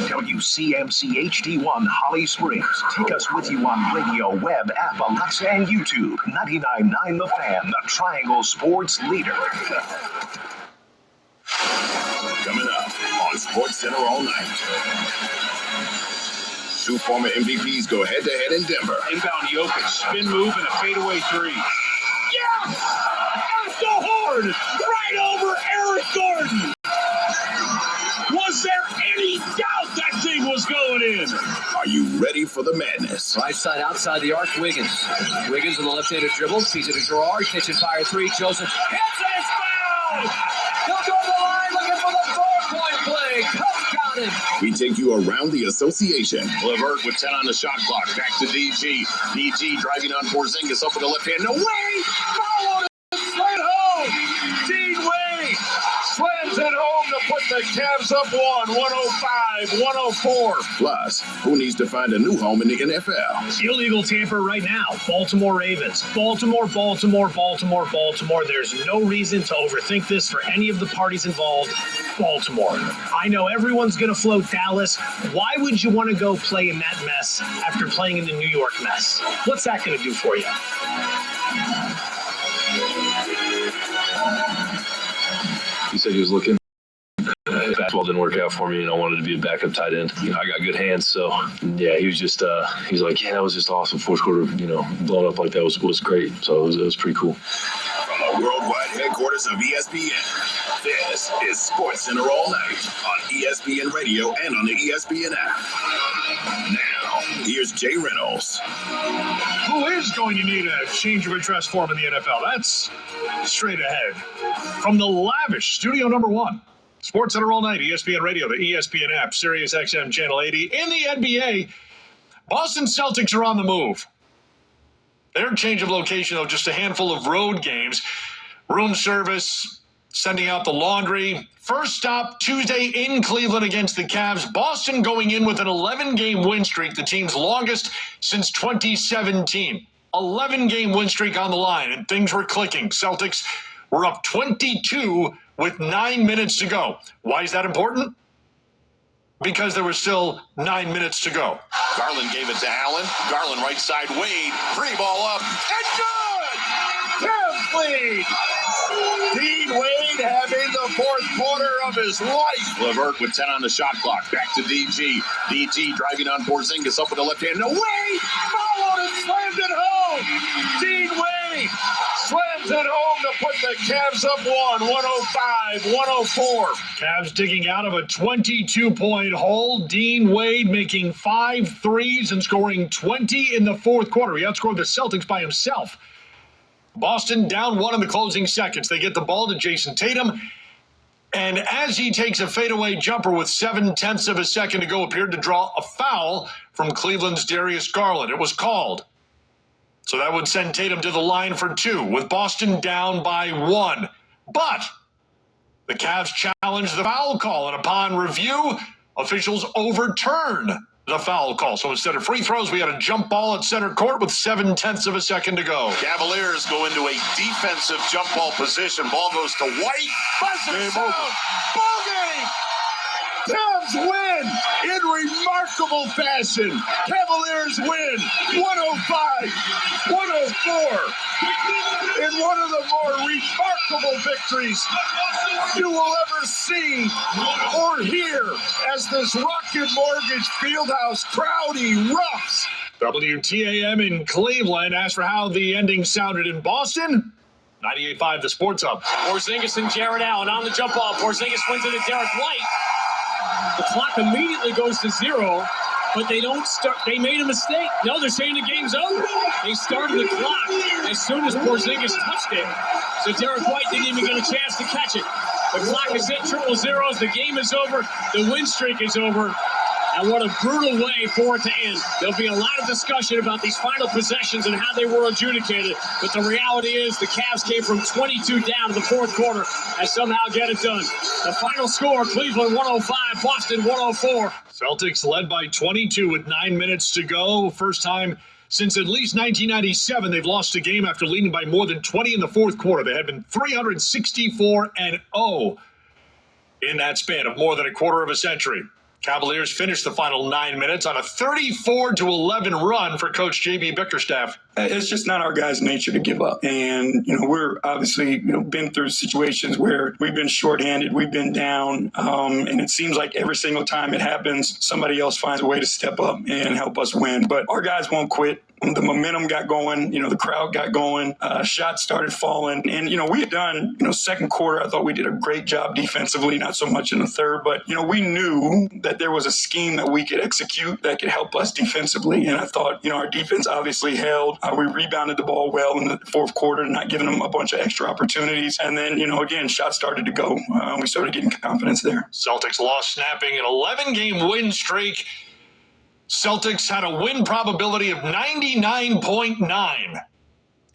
WCMC HD1 Holly Springs. Take us with you on radio, web, app, Alexa, and YouTube. 99.9 The Fan, the Triangle Sports leader. Coming up on Sports Center all night. Two former MVPs go head-to-head in Denver. Inbound Jokic, spin move, and a fadeaway three. Yes! At the horn! Right over Eric Gordon! Was there any doubt that thing was going in? Are you ready for the madness? Right side, outside the arc, Wiggins. Wiggins with the left-handed dribble. Sees it to Gerard. Kitchen fire three. Joseph hits it. Foul! He'll go to the line looking for the four-point play. Got him. We take you around the association. LeVert with 10 on the shot clock. Back to DG. DG driving on Porzingis up with the left hand. No way! Foul on it. Slam home. Dean Wade slams it home to put the Cavs up 105-104. Plus, who needs to find a new home in the NFL? Illegal tamper right now. Baltimore Ravens. Baltimore. There's no reason to overthink this for any of the parties involved. Baltimore. I know everyone's going to float Dallas. Why would you want to go play in that mess after playing in the New York mess? What's that going to do for you? He said he was looking. Basketball didn't work out for me, and I wanted to be a backup tight end. I got good hands, so yeah. He was just, he's like, yeah, that was just awesome. Fourth quarter, blowing up like that was great. So it was pretty cool. From the worldwide headquarters of ESPN, this is Sports Center all night on ESPN Radio and on the ESPN app. Now, here's Jay Reynolds. Who is going to need a change of address form in the NFL? That's straight ahead. From the lavish studio number 1. Sports Center all night, ESPN Radio, the ESPN app, Sirius XM Channel 80. In the NBA, Boston Celtics are on the move. Their change of location, though, just a handful of road games. Room service, sending out the laundry. First stop Tuesday in Cleveland against the Cavs. Boston going in with an 11-game win streak, the team's longest since 2017. 11-game win streak on the line, and things were clicking. Celtics were up 22 with 9 minutes to go. Why is that important? Because there was still 9 minutes to go. Garland gave it to Allen. Garland right side, Wade. Free ball up. And good! Cavs lead! Dean Wade having the fourth quarter of his life. LeVert with 10 on the shot clock. Back to DG. DG driving on Porzingis up with the left hand. No way! Followed and slammed it home. Dean Wade slams it home to put the Cavs up 105-104. Cavs digging out of a 22-point hole. Dean Wade making 5 threes and scoring 20 in the fourth quarter. He outscored the Celtics by himself. Boston down 1 in the closing seconds. They get the ball to Jason Tatum. And as he takes a fadeaway jumper with 0.7 of a second to go, appeared to draw a foul from Cleveland's Darius Garland. It was called. So that would send Tatum to the line for 2, with Boston down by 1. But the Cavs challenged the foul call, and upon review, officials overturned the foul call. So instead of free throws, we had a jump ball at center court with 0.7 of a second to go. Cavaliers go into a defensive jump ball position. Ball goes to White. Buzzer sound. Ball game. Cavs win in remarkable fashion. Cavaliers win 105-104 in one of the more remarkable victories you will ever see or hear as this Rocket Mortgage Fieldhouse crowd erupts. WTAM in Cleveland asked for how the ending sounded in Boston. 98.5 The Sports Hub. Porzingis and Jared Allen on the jump ball. Porzingis wins it to Derek White. The clock immediately goes to 0, but they don't start. They made a mistake. No, they're saying the game's over. They started the clock as soon as Porzingis touched it. So Derek White didn't even get a chance to catch it. The clock is hit 0-0. The game is over. The win streak is over. And what a brutal way for it to end. There'll be a lot of discussion about these final possessions and how they were adjudicated. But the reality is the Cavs came from 22 down in the fourth quarter and somehow get it done. The final score, Cleveland 105, Boston 104. Celtics led by 22 with 9 minutes to go. First time since at least 1997 they've lost a game after leading by more than 20 in the fourth quarter. They had been 364-0 in that span of more than a quarter of a century. Cavaliers finished the final 9 minutes on a 34-11 run for Coach J.B. Bickerstaff. It's just not our guys' nature to give up. And, we're obviously, been through situations where we've been shorthanded, we've been down, and it seems like every single time it happens, somebody else finds a way to step up and help us win. But our guys won't quit. The momentum got going, the crowd got going, shots started falling. And, we had done, second quarter, I thought we did a great job defensively, not so much in the third. But, we knew that there was a scheme that we could execute that could help us defensively. And I thought, our defense obviously held. We rebounded the ball well in the fourth quarter, not giving them a bunch of extra opportunities. And then, again, shots started to go. We started getting confidence there. Celtics lost snapping an 11-game win streak. Celtics had a win probability of 99.9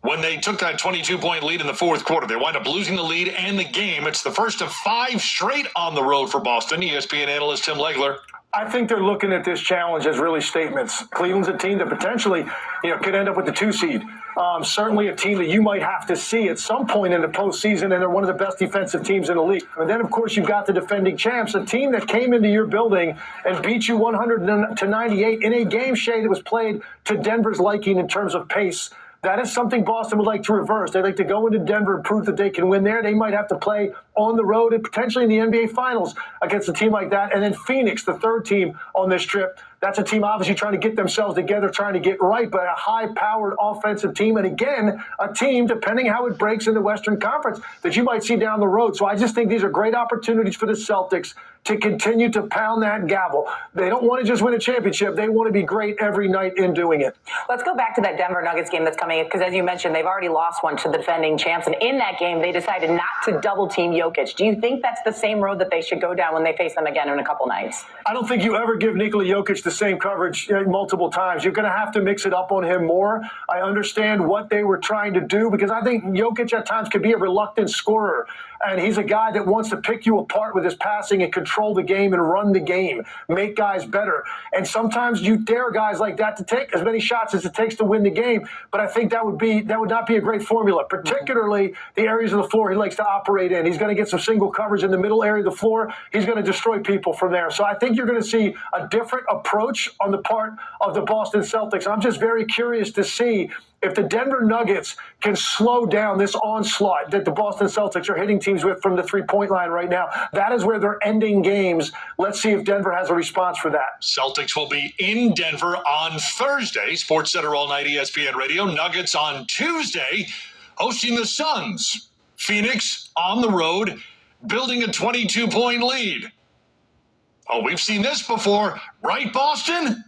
when they took that 22-point lead in the fourth quarter. They wind up losing the lead and the game. It's the first of 5 straight on the road for Boston. ESPN analyst Tim Legler. I think they're looking at this challenge as really statements. Cleveland's a team that potentially, could end up with the 2 seed. Certainly a team that you might have to see at some point in the postseason, and they're one of the best defensive teams in the league. And then, of course, you've got the defending champs, a team that came into your building and beat you 100-98 in a game, Shea, that was played to Denver's liking in terms of pace. That is something Boston would like to reverse. They'd like to go into Denver and prove that they can win there. They might have to play on the road and potentially in the NBA Finals against a team like that. And then Phoenix, the third team on this trip. That's a team obviously trying to get themselves together, trying to get right, but a high-powered offensive team. And again, a team, depending how it breaks in the Western Conference, that you might see down the road. So I just think these are great opportunities for the Celtics to continue to pound that gavel. They don't want to just win a championship. They want to be great every night in doing it. Let's go back to that Denver Nuggets game that's coming, because as you mentioned, they've already lost one to the defending champs. And in that game, they decided not to double-team Jokic. Do you think that's the same road that they should go down when they face them again in a couple nights? I don't think you ever give Nikola Jokic the same coverage multiple times. You're going to have to mix it up on him more. I understand what they were trying to do, because I think Jokic at times could be a reluctant scorer. And he's a guy that wants to pick you apart with his passing and control the game and run the game, make guys better. And sometimes you dare guys like that to take as many shots as it takes to win the game. But I think that would not be a great formula, particularly the areas of the floor he likes to operate in. He's going to get some single coverage in the middle area of the floor. He's going to destroy people from there. So I think you're going to see a different approach on the part of the Boston Celtics. I'm just very curious to see if the Denver Nuggets can slow down this onslaught that the Boston Celtics are hitting teams with from the three-point line right now. That is where they're ending games. Let's see if Denver has a response for that. Celtics will be in Denver on Thursday. Sports Center all night, ESPN Radio. Nuggets on Tuesday, hosting the Suns. Phoenix on the road, building a 22-point lead. Oh, we've seen this before, right, Boston?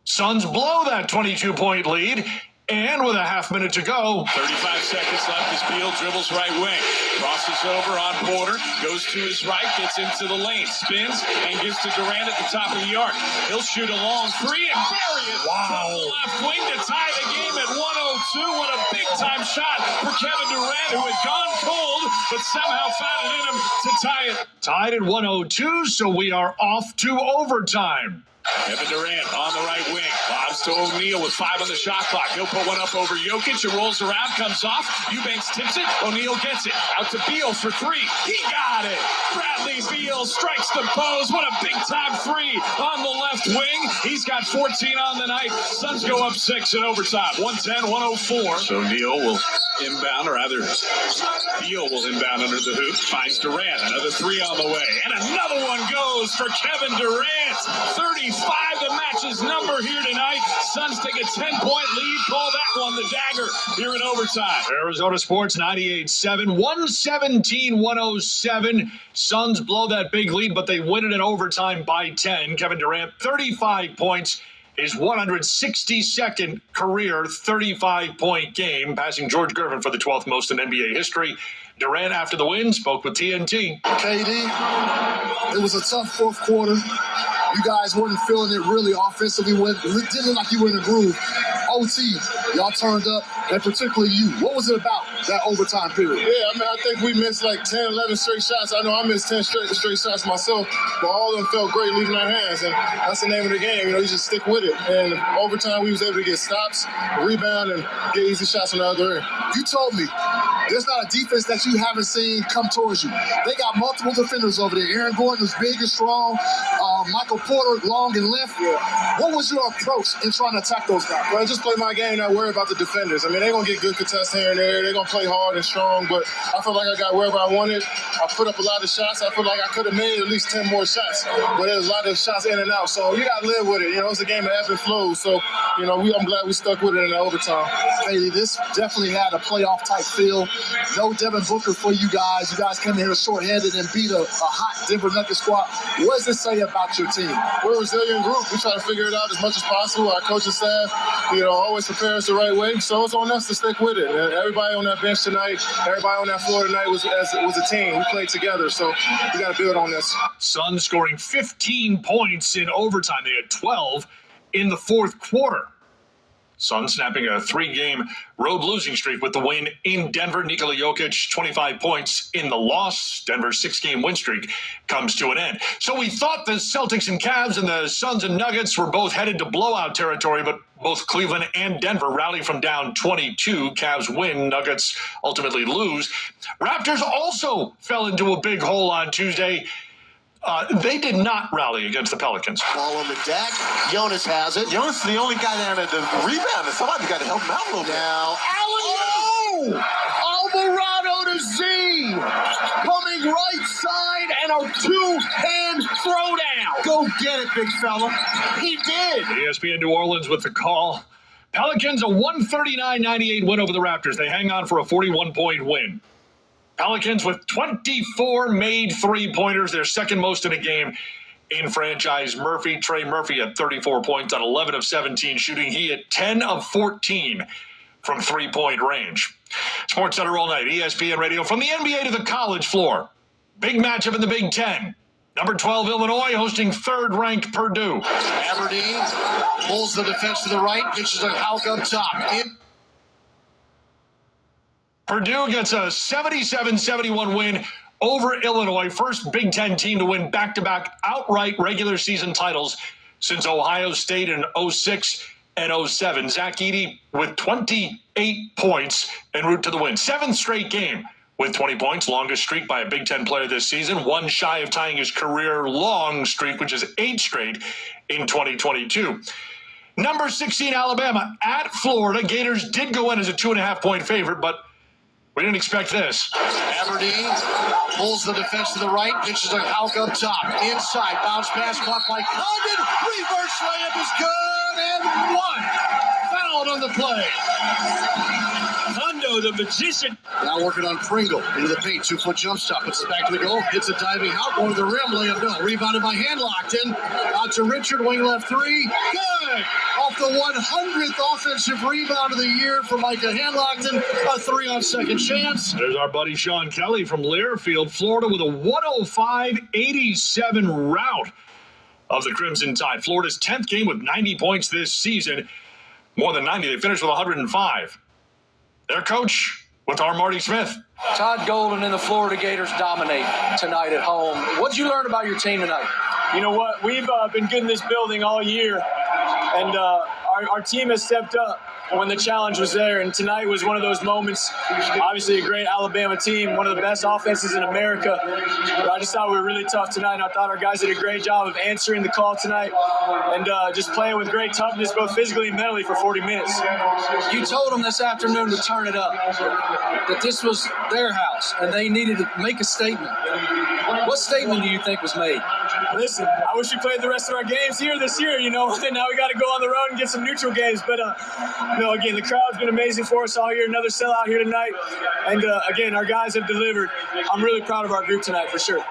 Suns blow that 22-point lead. And with a half minute to go. 35 seconds left as Beal dribbles right wing. Crosses over on Porter. Goes to his right. Gets into the lane. Spins and gives to Durant at the top of the arc. He'll shoot a long three and bury it from the left wing to tie the game at 102. What a big-time shot for Kevin Durant, who had gone cold, but somehow found it in him to tie it. Tied at 102, so we are off to overtime. Kevin Durant on the right wing. Lobs to O'Neal with 5 on the shot clock. He'll put one up over Jokic. It rolls around, comes off. Eubanks tips it. O'Neal gets it. Out to Beal for 3. He got it. Bradley Beal strikes the pose. What a big-time 3 on the left wing. He's got 14 on the night. Suns go up 6 in overtime. 110-104. So O'Neal will inbound, or rather Beal will inbound under the hoop. Finds Durant. Another 3 on the way. And another one goes for Kevin Durant. 35, the match's number here tonight. Suns take a 10-point lead. Call that one the dagger here in overtime. Arizona Sports 98.7, 117-107. Suns blow that big lead, but they win it in overtime by 10. Kevin Durant, 35 points. His 162nd career 35-point game, passing George Gervin for the 12th most in NBA history. Durant, after the win, spoke with TNT. KD, it was a tough fourth quarter. You guys weren't feeling it really offensively. It didn't look like you were in a groove. OT, y'all turned up, and particularly you. What was it about that overtime period? Yeah, I think we missed like 10, 11 straight shots. I know I missed 10 straight shots myself, but all of them felt great leaving our hands, and that's the name of the game. You just stick with it. And overtime, we was able to get stops, rebound, and get easy shots on the other end. You told me there's not a defense that you haven't seen come towards you. They got multiple defenders over there. Aaron Gordon was big and strong. Michael Porter, long and length. Yeah. What was your approach in trying to attack those guys? Well, just play my game, not worry about the defenders. I mean, they're going to get good contests here and there. They're going to play hard and strong, but I feel like I got wherever I wanted. I put up a lot of shots. I feel like I could have made at least 10 more shots, but there's a lot of shots in and out. So you got to live with it. It's a game of ebb and flow. So, I'm glad we stuck with it in the overtime. Hey, this definitely had a playoff-type feel. No Devin Booker for you guys. You guys came in here short-handed and beat a hot Denver Nuggets squad. What does it say about your team? We're a resilient group. We try to figure it out as much as possible. Our coaching staff, always prepare us the right way. So it's on us to stick with it. And everybody on that bench tonight, everybody on that floor tonight was a team. We played together. So we got to build on this. Suns scoring 15 points in overtime. They had 12 in the fourth quarter. Suns snapping a 3-game road losing streak with the win in Denver. Nikola Jokic, 25 points in the loss. Denver's 6-game win streak comes to an end. So we thought the Celtics and Cavs and the Suns and Nuggets were both headed to blowout territory, but both Cleveland and Denver rally from down 22. Cavs win, Nuggets ultimately lose. Raptors also fell into a big hole on Tuesday. They did not rally against the Pelicans. Ball on the deck. Jonas has it. Jonas is the only guy down at the rebound. Somebody's got to help him out a little bit. Now, Alvarado to Z. Coming right side and a two-hand throwdown. Go get it, big fella. He did. ESPN New Orleans with the call. Pelicans a 139-98 win over the Raptors. They hang on for a 41-point win. Pelicans with 24 made three-pointers, their second most in a game in franchise Murphy. Trey Murphy had 34 points on 11 of 17 shooting. He had 10 of 14 from three-point range. Sports Center all night, ESPN Radio from the NBA to the college floor. Big matchup in the Big Ten. Number 12, Illinois, hosting third-ranked Purdue. Aberdeen pulls the defense to the right, pitches a Houck up top. Purdue gets a 77-71 win over Illinois. First Big Ten team to win back-to-back outright regular season titles since Ohio State in 06 and 07. Zach Edey with 28 points en route to the win. Seventh straight game with 20 points, longest streak by a Big Ten player this season. One shy of tying his career-long streak, which is 8 straight in 2022. Number 16, Alabama at Florida. Gators did go in as a 2.5-point favorite, but we didn't expect this. Aberdeen pulls the defense to the right, pitches a Houck up top. Inside, bounce pass caught by Condon. Reverse layup is good, and one. Fouled on the play. Hondo, the magician. Now working on Pringle. Into the paint, 2-foot jump stop. Puts it back to the goal. Hits a diving out, going to the rim. Layup no. Rebounded by Handlockton. Out to Richard, wing left three. Good. Off the 100th offensive rebound of the year for Micah Handlockton. A 3 on second chance. There's our buddy Sean Kelly from Learfield, Florida, with a 105-87 rout of the Crimson Tide. Florida's 10th game with 90 points this season. More than 90. They finished with 105. Their coach with our Marty Smith. Todd Golden and the Florida Gators dominate tonight at home. What'd you learn about your team tonight? You know what? We've been good in this building all year, and our team has stepped up when the challenge was there, and tonight was one of those moments. Obviously a great Alabama team, one of the best offenses in America, but I just thought we were really tough tonight, and I thought our guys did a great job of answering the call tonight and just playing with great toughness, both physically and mentally, for 40 minutes. You told them this afternoon to turn it up, that this was their house, and they needed to make a statement. What statement do you think was made? Listen, I wish we played the rest of our games here this year, and now we got to go on the road and get some neutral games, but again, the crowd's been amazing for us all year. Another sellout here tonight. And again, our guys have delivered. I'm really proud of our group tonight, for sure.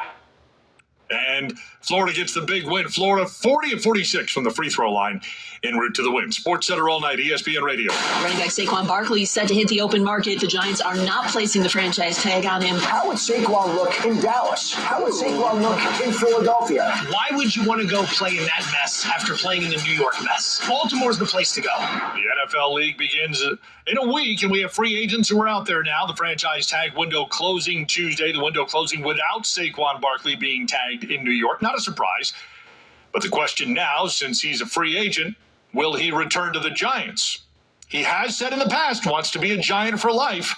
And Florida gets the big win. Florida 40 of 46 from the free throw line en route to the win. Sports Center all night, ESPN Radio. Running back Saquon Barkley set to hit the open market. The Giants are not placing the franchise tag on him. How would Saquon look in Dallas? How would Saquon look in Philadelphia? Why would you want to go play in that mess after playing in the New York mess? Baltimore's the place to go. The NFL League begins in a week, and we have free agents who are out there now. The franchise tag window closing Tuesday. The window closing without Saquon Barkley being tagged in New York. Not a surprise. But the question now, since he's a free agent, will he return to the Giants? He has said in the past wants to be a Giant for life.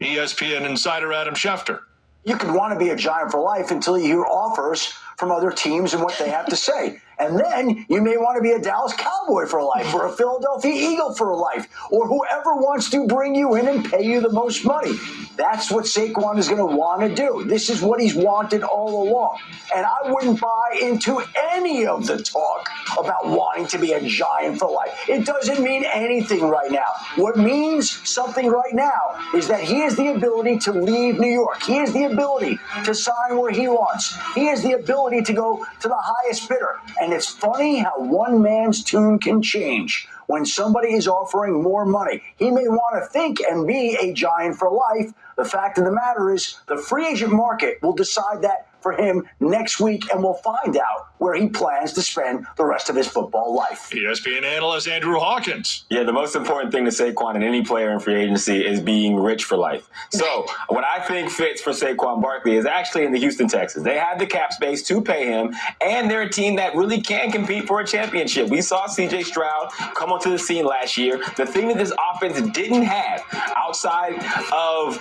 ESPN insider Adam Schefter. You could want to be a Giant for life until you hear offers from other teams and what they have to say. And then you may want to be a Dallas Cowboy for life or a Philadelphia Eagle for life or whoever wants to bring you in and pay you the most money. That's what Saquon is going to want to do. This is what he's wanted all along. And I wouldn't buy into any of the talk about wanting to be a Giant for life. It doesn't mean anything right now. What means something right now is that he has the ability to leave New York. He has the ability to sign where he wants. He has the ability to go to the highest bidder. And it's funny how one man's tune can change. When somebody is offering more money, he may want to think and be a Giant for life. The fact of the matter is the free agent market will decide that for him next week, and we'll find out where he plans to spend the rest of his football life. ESPN analyst Andrew Hawkins. Yeah, the most important thing to Saquon and any player in free agency is being rich for life. So what I think fits for Saquon Barkley is actually in the Houston Texans. They have the cap space to pay him, and they're a team that really can compete for a championship. We saw C.J. Stroud come onto the scene last year. The thing that this offense didn't have outside of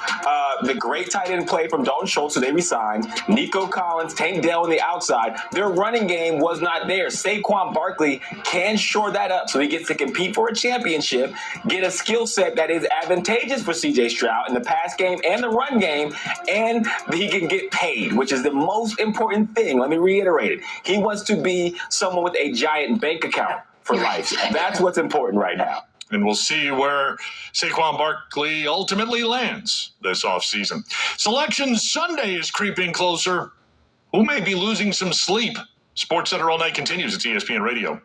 the great tight end play from Dalton Schultz, who they re-signed, Nico Collins, Tank Dell on the outside, their running game was not there. Saquon Barkley can shore that up so he gets to compete for a championship, get a skill set that is advantageous for C.J. Stroud in the pass game and the run game, and he can get paid, which is the most important thing. Let me reiterate it. He wants to be someone with a giant bank account for life. That's what's important right now. And we'll see where Saquon Barkley ultimately lands this offseason. Selection Sunday is creeping closer. Who may be losing some sleep? Sports Center All Night continues at ESPN Radio.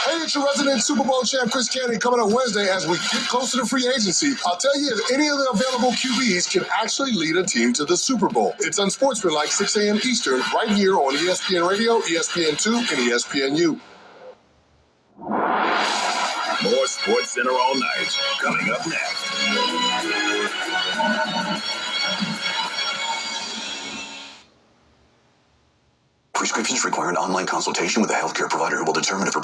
Hey, it's your resident Super Bowl champ, Chris Cannon, coming up Wednesday as we get closer to free agency. I'll tell you if any of the available QBs can actually lead a team to the Super Bowl. It's unsportsmanlike, 6 a.m. Eastern, right here on ESPN Radio, ESPN2, and ESPNU. More Sports Center All Night coming up next. Prescriptions require an online consultation with a healthcare provider who will determine if a